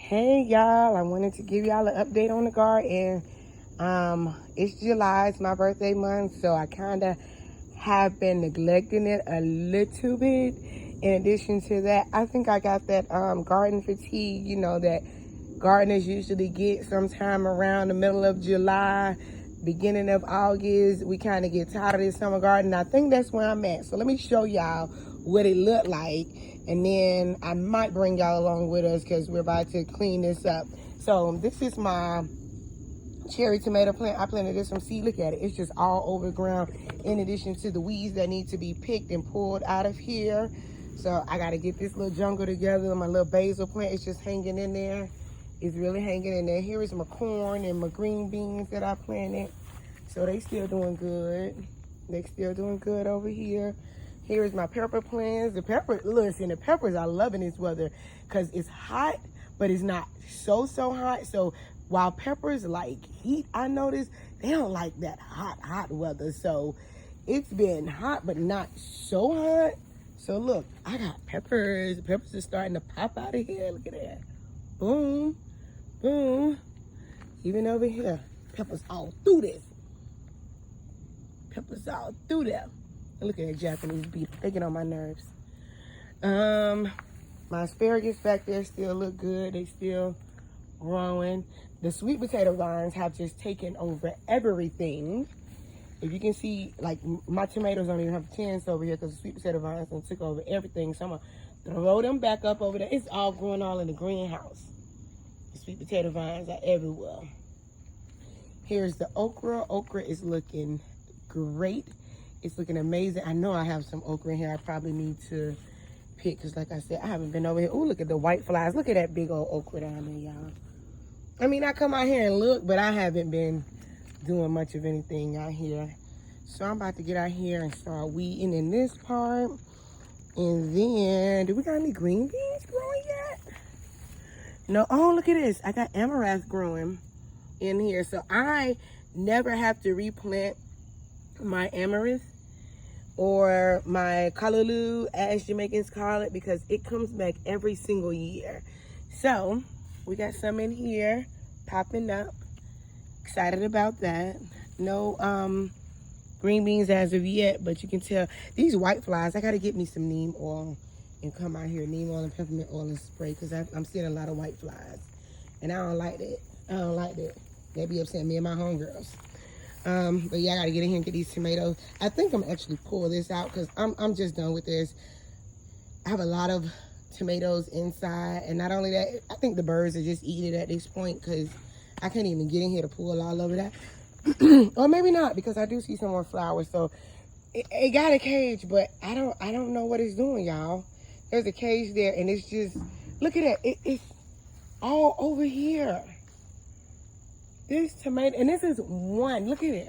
Hey y'all, I wanted to give y'all an update on the garden. It's July, it's my birthday month, so I kind of have been neglecting it a little bit. In addition to that, I think I got that garden fatigue, that gardeners usually get sometime around the middle of July, beginning of August. We kind of get tired of this summer garden. I think that's where I'm at. So let me show y'all what it looked like, and then I might bring y'all along with us because we're about to clean this up. So this is my cherry tomato plant. I planted this from seed. Look at it. It's just all over the ground, in addition to the weeds that need to be picked and pulled out of here. So I got to get this little jungle together. My little basil plant is just hanging in there. It's really hanging in there. Here is my corn and my green beans that I planted. So they still doing good. They still doing good over here. Here is my pepper plants. The peppers are loving this weather because it's hot, but it's not so hot. So while peppers like heat, I noticed they don't like that hot weather. So it's been hot, but not so hot. So look, I got peppers. The peppers are starting to pop out of here. Look at that. Boom, boom. Even over here, peppers all through this. Peppers all through there. And look at that Japanese beetle. They get on my nerves. My asparagus back there still look good. They still growing. The sweet potato vines have just taken over everything. If you can see, like, my tomatoes don't even have tins over here because the sweet potato vines done took over everything. So I'm going to throw them back up over there. It's all growing all in the greenhouse. The sweet potato vines are everywhere. Here's the okra. Okra is looking great. It's looking amazing. I know I have some okra in here I probably need to pick because, like I said, I haven't been over here. Oh, look at the white flies. Look at that big old okra down there, y'all. I mean, I come out here and look, but I haven't been doing much of anything out here. So I'm about to get out here and start weeding in this part. And then, do we got any green beans growing yet? No. Oh, look at this. I got amaranth growing in here. So I never have to replant my amaranth or my callaloo, as Jamaicans call it, because it comes back every single year. So we got some in here popping up. Excited about that. No green beans as of yet, but you can tell these white flies. I got to get me some neem oil and come out here, neem oil and peppermint oil and spray, because I'm seeing a lot of white flies, and I don't like that. I don't like that. They be upsetting me and my homegirls. But yeah, I gotta get in here and get these tomatoes. I think I'm actually pull this out because I'm just done with this. I have a lot of tomatoes inside, and not only that, I think the birds are just eating it at this point because I can't even get in here to pull all over that. Or maybe not, because I do see some more flowers. So it got a cage, but I don't know what it's doing, y'all. There's a cage there, and it's just, look at that. It's all over here. This tomato, and this is one, look at it.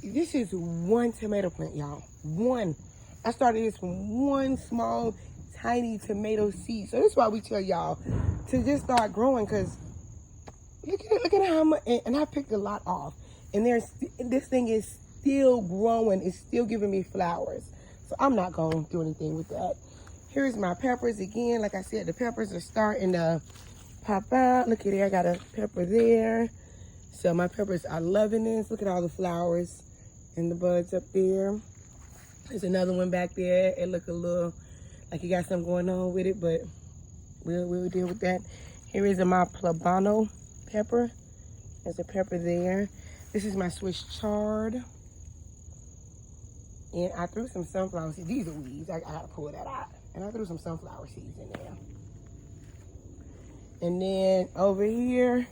This is one tomato plant, y'all. One. I started this from one small, tiny tomato seed. So that's why we tell y'all to just start growing, because look at it, look at how much, and I picked a lot off. And this thing is still growing. It's still giving me flowers. So I'm not going to do anything with that. Here's my peppers again. Like I said, the peppers are starting to pop out. Look at it, I got a pepper there. So my peppers are loving this. Look at all the flowers and the buds up there. There's another one back there. It look a little like you got something going on with it, but we'll deal with that. Here is my poblano pepper. There's a pepper there. This is my Swiss chard. And I threw some sunflower seeds. These are weeds. I gotta pull that out. And I threw some sunflower seeds in there. And then over here,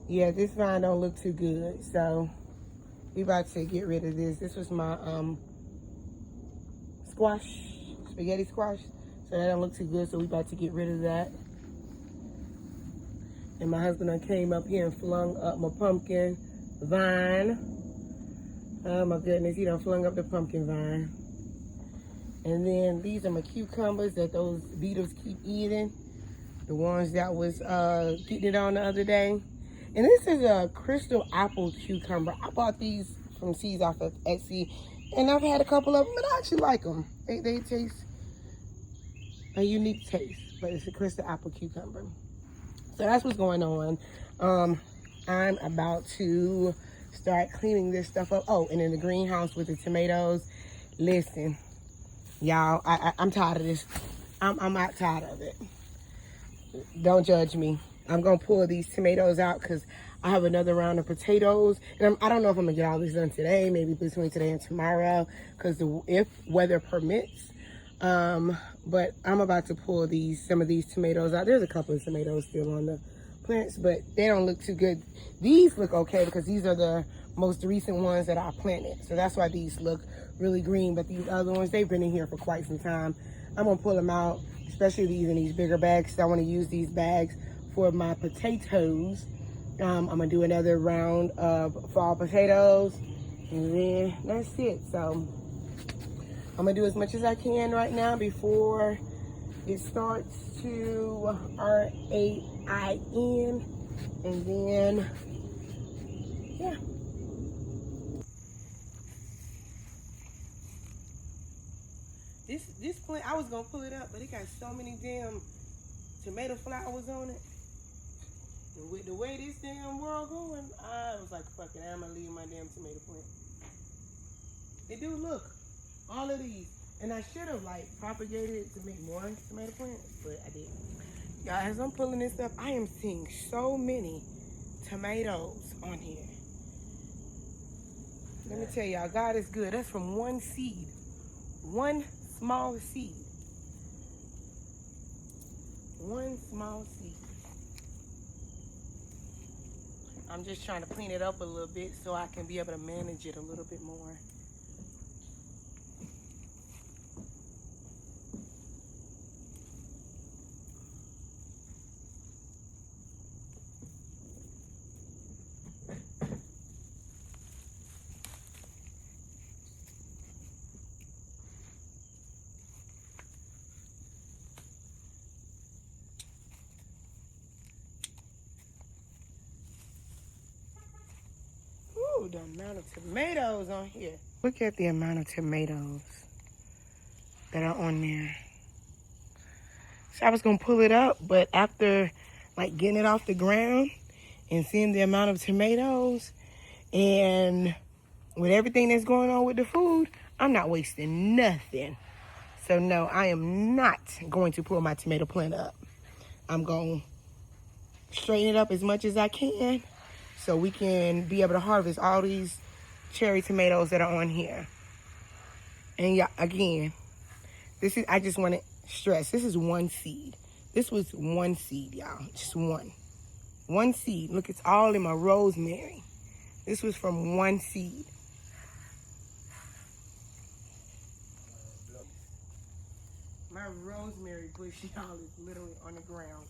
yeah, this vine don't look too good. So we about to get rid of this. This was my spaghetti squash. So that don't look too good. So we about to get rid of that. And my husband came up here and flung up my pumpkin vine. Oh my goodness, he done flung up the pumpkin vine. And then these are my cucumbers that those beetles keep eating. The ones that was getting it on the other day. And this is a crystal apple cucumber. I bought these from seeds off of Etsy. And I've had a couple of them, and I actually like them. They taste a unique taste, but it's a crystal apple cucumber. So that's what's going on. I'm about to start cleaning this stuff up. Oh, and in the greenhouse with the tomatoes. Listen, y'all, I'm tired of this. I'm not tired of it. Don't judge me. I'm gonna pull these tomatoes out because I have another round of potatoes, and I don't know if I'm gonna get all this done today, maybe between today and tomorrow, because if weather permits. But I'm about to pull some of these tomatoes out. There's a couple of tomatoes still on the plants, but they don't look too good. These look okay because these are the most recent ones that I planted, so that's why these look really green. But these other ones, they've been in here for quite some time. I'm gonna pull them out, especially these in these bigger bags. I want to use these bags for my potatoes. I'm gonna do another round of fall potatoes, and then that's it. So I'm gonna do as much as I can right now before it starts to RAIN, and then yeah. This plant, I was gonna pull it up, but it got so many damn tomato flowers on it. And with the way this damn world going, I was like, fuck it, I'm gonna leave my damn tomato plant. They do look, all of these. And I should have like propagated it to make more tomato plants, but I didn't. Y'all, as I'm pulling this up, I am seeing so many tomatoes on here. Let me tell y'all, God is good. That's from one seed. One small seed. One small seed. I'm just trying to clean it up a little bit so I can be able to manage it a little bit more. The amount of tomatoes on here. Look at the amount of tomatoes that are on there. So I was gonna pull it up, but after like getting it off the ground and seeing the amount of tomatoes and with everything that's going on with the food, I'm not wasting nothing. So no, I am not going to pull my tomato plant up. I'm gonna straighten it up as much as I can so we can be able to harvest all these cherry tomatoes that are on here. And yeah, again, I just want to stress, this is one seed. This was one seed, y'all, just one. One seed. Look, it's all in my rosemary. This was from one seed. My rosemary bush, y'all, is literally on the ground.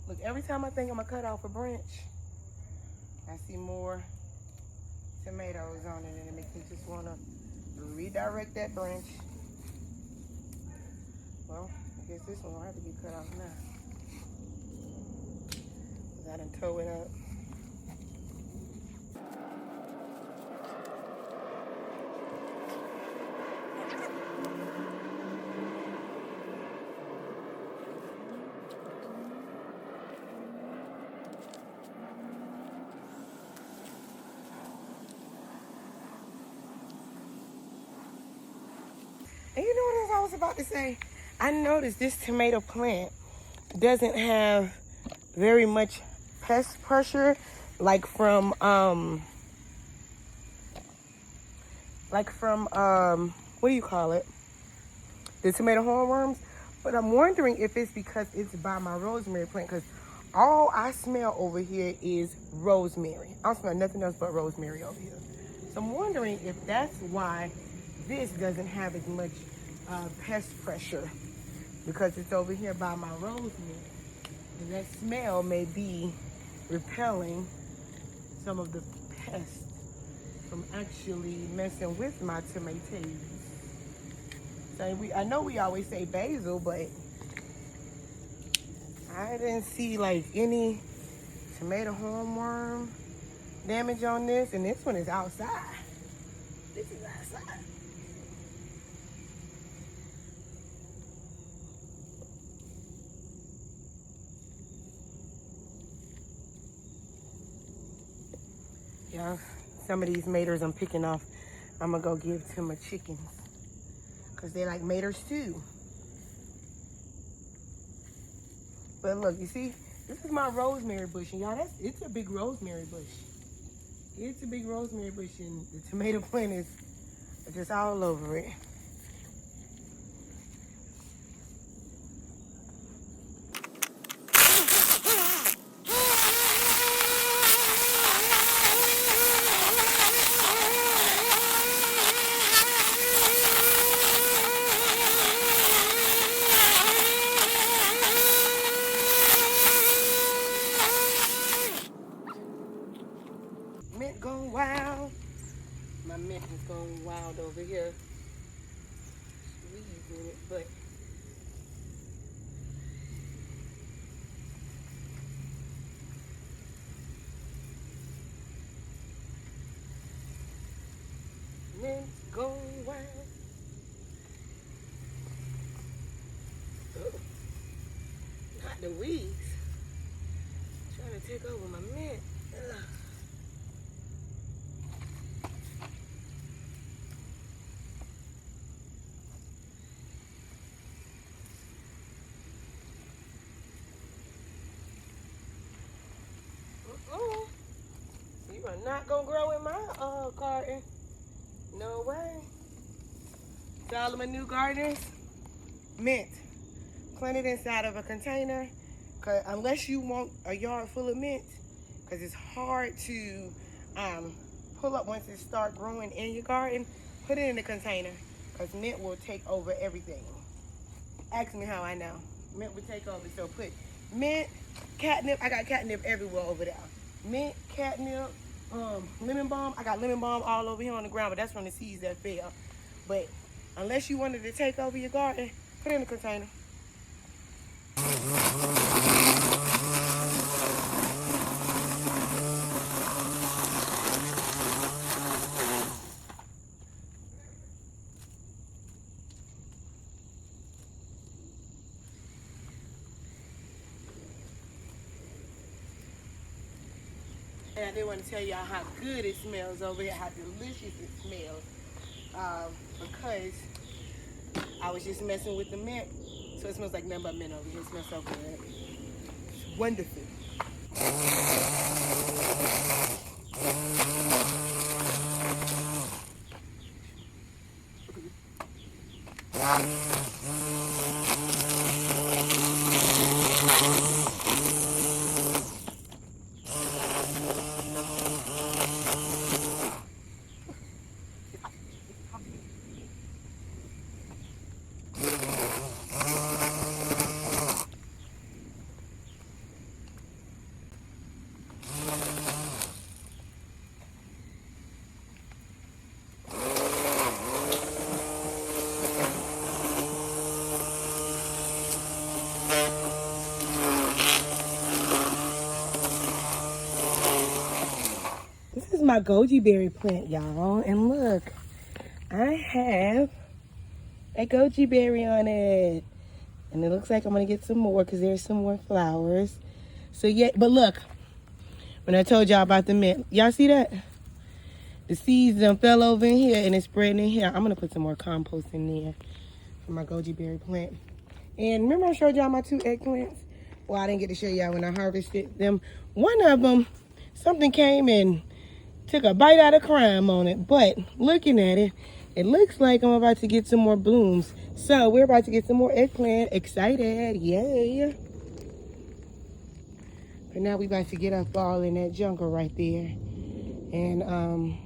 Look, every time I think I'm gonna cut off a branch, I see more tomatoes on it, and it makes me just wanna redirect that branch. Well, I guess this one will have to be cut off now, because I done tore it up. And you know what I was about to say? I noticed this tomato plant doesn't have very much pest pressure, like from what do you call it? The tomato hornworms. But I'm wondering if it's because it's by my rosemary plant, because all I smell over here is rosemary. I don't smell nothing else but rosemary over here. So I'm wondering if that's why this doesn't have as much pest pressure, because it's over here by my rosemary. And that smell may be repelling some of the pests from actually messing with my tomatoes. So I know we always say basil, but I didn't see like any tomato hornworm damage on this, and this one is outside. This is outside. Yeah, some of these maters I'm picking off, I'm gonna go give to my chickens, cause they like maters too. But look, you see, this is my rosemary bush, and y'all, it's a big rosemary bush. It's a big rosemary bush, and the tomato plant is just all over it. Mint going wild. My mint is going wild over here. Squeezing it, but mint going wild. Oh, not the weeds. Trying to take over my mint. Ugh. You are not gonna grow in my garden. No way. To all of my new gardeners, mint. Plant it inside of a container. Cause unless you want a yard full of mint, because it's hard to pull up once it start growing in your garden, put it in a container. Because mint will take over everything. Ask me how I know. Mint will take over. So put mint, catnip. I got catnip everywhere over there. Mint, catnip, lemon balm. I got lemon balm all over here on the ground, but that's from the seeds that fell. But unless you wanted to take over your garden, put it in a container. And I did want to tell y'all how good it smells over here, how delicious it smells. Because I was just messing with the mint, so it smells like nothing but mint over here. It smells so good. It's wonderful. This is my goji berry plant, y'all. And look, I have a goji berry on it. And it looks like I'm going to get some more because there's some more flowers. So, yeah, but look, when I told y'all about the mint, y'all see that? The seeds done fell over in here and it's spreading in here. I'm going to put some more compost in there for my goji berry plant. And remember I showed y'all my 2 eggplants? Well, I didn't get to show y'all when I harvested them. One of them, something came and took a bite out of crime on it. But looking at it, it looks like I'm about to get some more blooms. So we're about to get some more eggplant. Excited, yay. But now we about to get up all in that jungle right there. And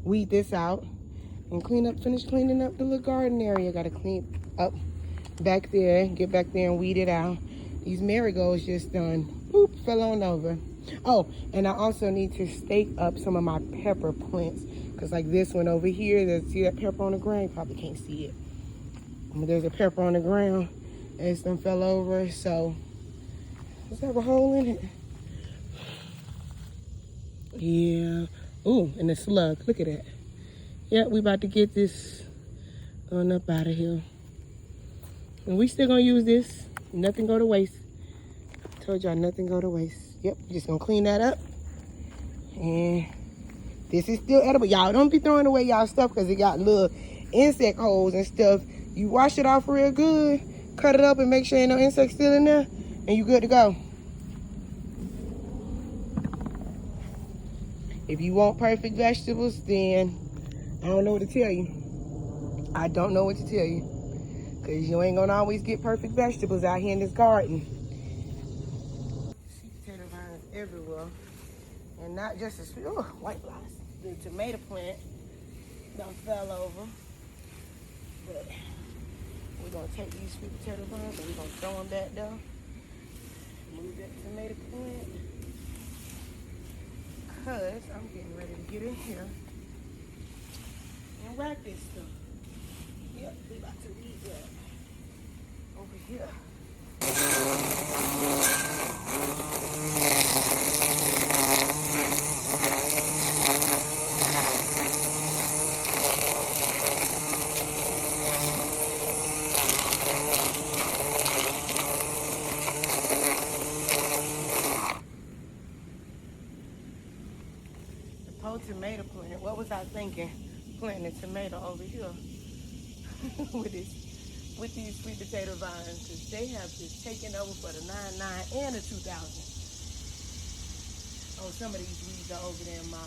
weed this out. And finish cleaning up the little garden area. Gotta clean up back there. Get back there and weed it out. These marigolds just done, boop, fell on over. Oh, and I also need to stake up some of my pepper plants. Because like this one over here, see that pepper on the ground? You probably can't see it. But there's a pepper on the ground. And some fell over. So, does it have a hole in it? Yeah. Ooh, and the slug. Look at that. Yeah, we about to get this on up out of here. And we still gonna use this. Nothing go to waste. Told y'all nothing go to waste. Yep, just gonna clean that up. And this is still edible. Y'all don't be throwing away y'all stuff because it got little insect holes and stuff. You wash it off real good, cut it up and make sure ain't no insects still in there, and you good to go. If you want perfect vegetables, then I don't know what to tell you. I don't know what to tell you. Because you ain't gonna always get perfect vegetables out here in this garden. Sweet potato vines everywhere. And not just a sweet, oh, white flies. The tomato plant done fell over. But we're gonna take these sweet potato vines and we're gonna throw them back there. Move that tomato plant. Because I'm getting ready to get in here and whack this stuff. Yep, we about to weed that over here. The whole tomato plant. What was I thinking? Planting a tomato over here with these sweet potato vines, because they have just taken over for the 99 and the 2000. Oh, some of these weeds are over there in my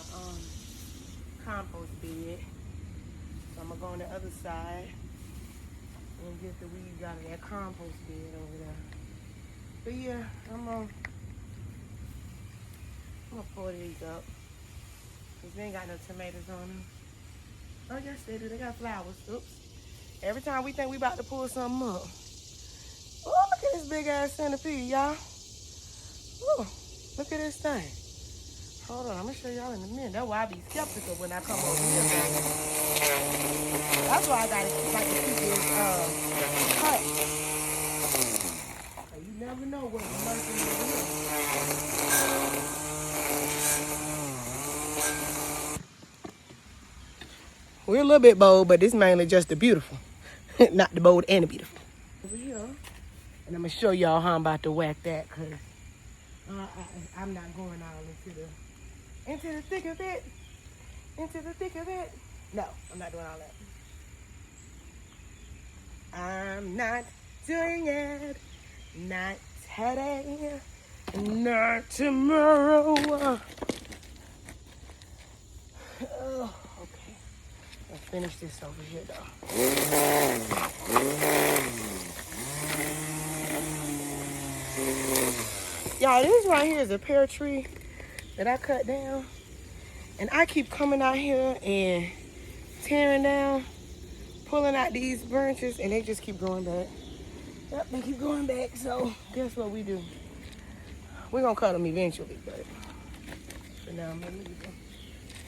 compost bed. So I'm gonna go on the other side and get the weeds out of that compost bed over there. But yeah, I'm gonna pull these up. Cause they ain't got no tomatoes on them. Oh yes they do, they got flowers. Oops. Every time we think we about to pull something up. Oh, look at this big ass centipede, y'all. Oh, look at this thing. Hold on, I'm gonna show y'all in a minute. That's why I be skeptical when I come over here, baby. That's why I gotta like to keep this cut. So you never know what's lurking in here. We're a little bit bold, but this mainly just the beautiful. Not the bold and the beautiful. Over here. And I'm going to show y'all how I'm about to whack that, because I'm not going all into the thick of it. Into the thick of it. No, I'm not doing all that. I'm not doing it. Not today. Not tomorrow. Oh, okay. I'll finish this over here, though. Y'all, this right here is a pear tree that I cut down. And I keep coming out here and tearing down, pulling out these branches, and they just keep growing back. Yep, they keep going back. So guess what we do? We're gonna cut them eventually, but for now I'm gonna leave them.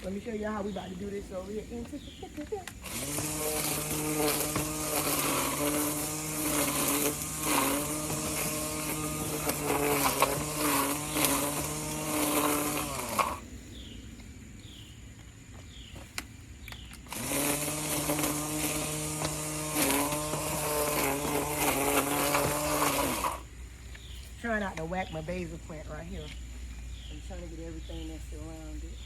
Let me show you how we about to do this over here. Trying not to whack my basil plant right here. I'm trying to get everything that's around it.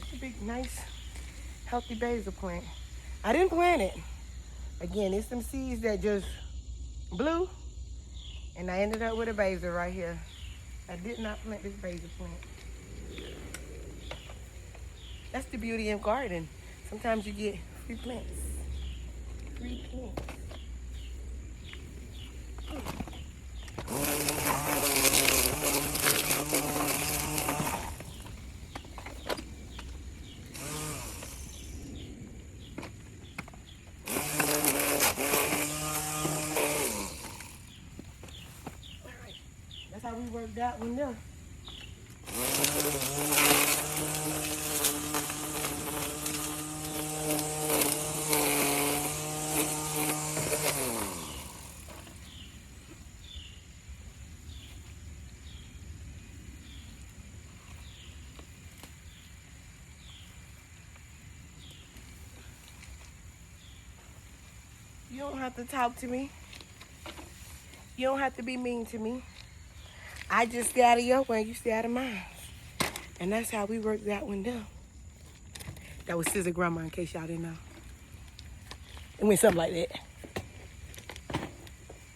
It's a big, nice, healthy basil plant. I didn't plant it. Again, it's some seeds that just blew, and I ended up with a basil right here. I did not plant this basil plant. That's the beauty of gardening. Sometimes you get free plants. Free plants. That's how we worked that one there. You don't have to talk to me. You don't have to be mean to me. I just stay out of your way, you stay out of mine. And that's how we worked that one down. That was Scissor Grandma, in case y'all didn't know. It went something like that.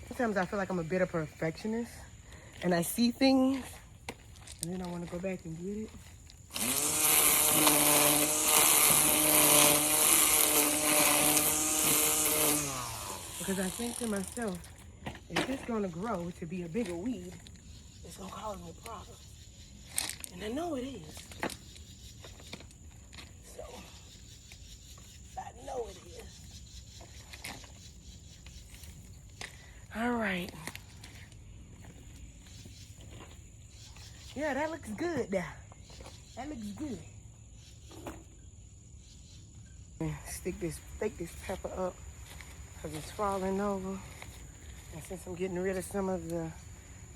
Sometimes I feel like I'm a bit of a perfectionist. And I see things, and then I want to go back and get it. Because I think to myself, if it's going to grow to be a bigger weed, it's going to cause me problems. And I know it is. So, I know it is. All right. Yeah, that looks good there. That looks good. Stick this pepper up because it's falling over. And since I'm getting rid of some of the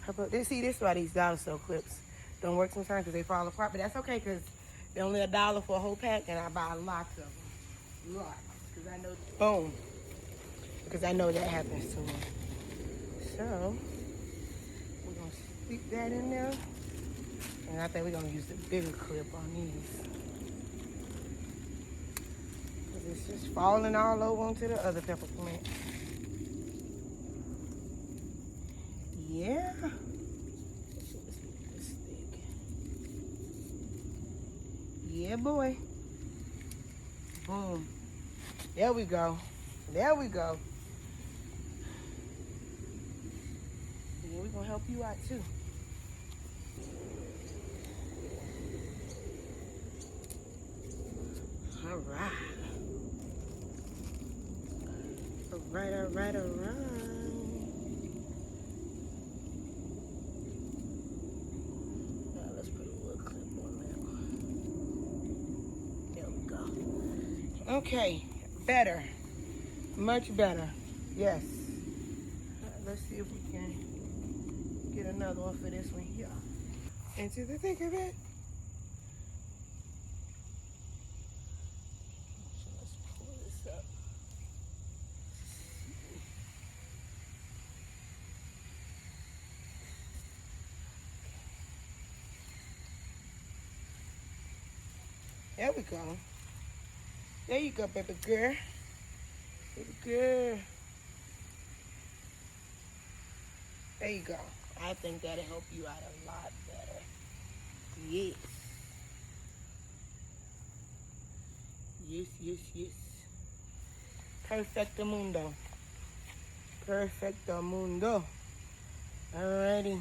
pepper, this is why these dollar store clips don't work sometimes because they fall apart. But that's okay because they're only $1 for a whole pack, and I buy lots of them. Lots. Because I know, boom. Because I know that happens to me. So, we're going to stick that in there. And I think we're going to use the bigger clip on these. Because it's just falling all over onto the other pepper plant. Yeah. Yeah, boy. Boom. There we go. There we go. Yeah, we're going to help you out too. All right. All right, all right, all right. Now let's put a little clip on that. There we go. Okay, better. Much better. Yes. Let's see if we can get another one for this one here. Into the thick of it. There we go. There you go, baby girl. Baby girl. There you go. I think that'll help you out a lot better. Yes. Yes, yes, yes. Perfecto mundo. Perfecto mundo. Alrighty.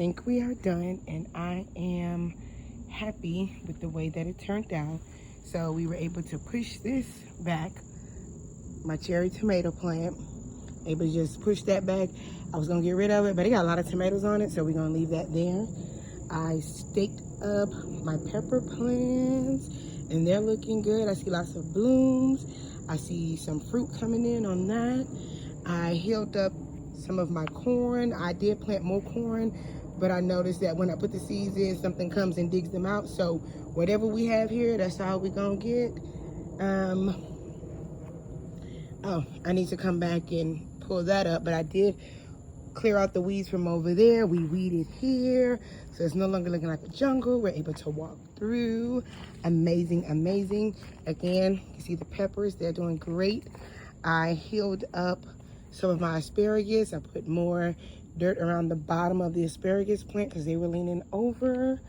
think we are done, and I am happy with the way that it turned out. So we were able to push this back, my cherry tomato plant, able to just push that back. I was gonna get rid of it, but it got a lot of tomatoes on it, so we're gonna leave that there. I staked up my pepper plants, and they're looking good. I see lots of blooms. I see some fruit coming in on that. I healed up some of my corn. I did plant more corn, but I noticed that when I put the seeds in, something comes and digs them out. So whatever we have here, that's all we're gonna get. Oh, I need to come back and pull that up, but I did clear out the weeds from over there. We weeded here, so it's no longer looking like a jungle. We're able to walk through. Amazing, amazing. Again, you see the peppers, they're doing great. I healed up some of my asparagus. I put more dirt around the bottom of the asparagus plant because they were leaning over.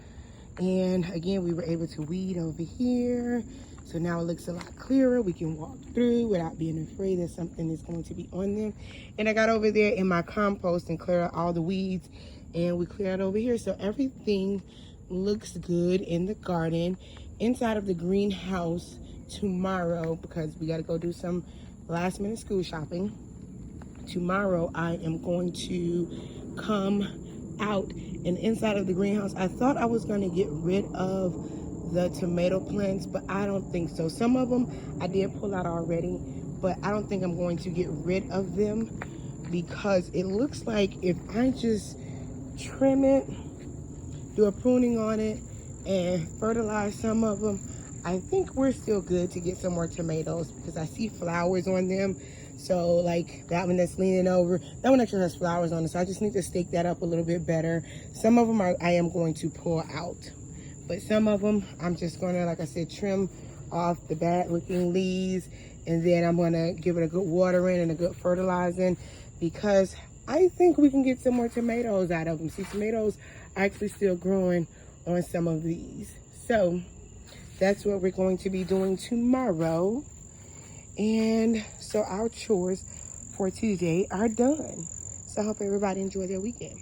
And again, we were able to weed over here. So now it looks a lot clearer. We can walk through without being afraid that something is going to be on them. And I got over there in my compost and cleared out all the weeds, and we cleared over here. So everything looks good in the garden. Inside of the greenhouse tomorrow, because we got to go do some last minute school shopping. Tomorrow I am going to come out, and inside of the greenhouse, I thought I was going to get rid of the tomato plants, but I don't think so. Some of them I did pull out already, but I don't think I'm going to get rid of them, because it looks like if I just trim it, do a pruning on it, and fertilize some of them, I think we're still good to get some more tomatoes, because I see flowers on them. So like that one that's leaning over, that one actually has flowers on it, so I just need to stake that up a little bit better. Some of them I am going to pull out, but some of them I'm just gonna, like I said, trim off the bad looking leaves, and then I'm gonna give it a good watering and a good fertilizing, because I think we can get some more tomatoes out of them. See, tomatoes are actually still growing on some of these. So that's what we're going to be doing tomorrow. And so our chores for today are done. So I hope everybody enjoy their weekend.